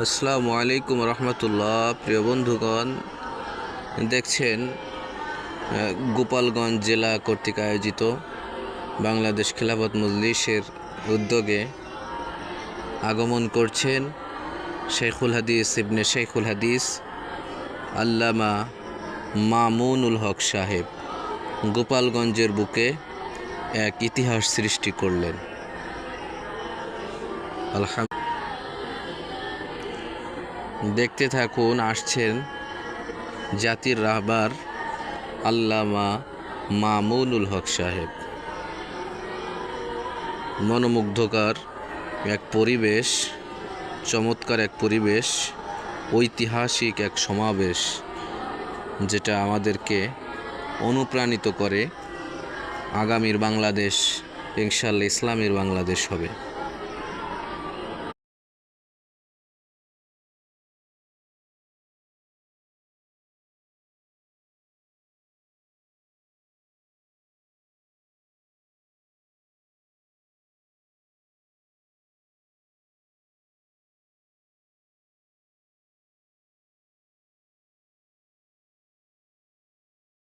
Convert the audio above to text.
আসসালামু আলাইকুম রহমতুল্লাহ। প্রিয় বন্ধুগণ, দেখছেন গোপালগঞ্জ জেলা কর্তৃক আয়োজিত বাংলাদেশ খেলাফত মজলিসের উদ্যোগে আগমন করছেন শেখুল হাদিস ইবনে শেখুল হাদিস আল্লামা মামুনুল হক সাহেব। গোপালগঞ্জের বুকে এক ইতিহাস সৃষ্টি করলেন। দেখতে থাকুন, আসছেন জাতির রাহবার আল্লামা মামুনুল হক সাহেব। মনোমুগ্ধকর এক পরিবেশ, চমৎকার এক পরিবেশ, ঐতিহাসিক এক সমাবেশ, যেটা আমাদেরকে অনুপ্রাণিত করে আগামীর বাংলাদেশ ইনশাআল্লাহ ইসলামের বাংলাদেশ হবে।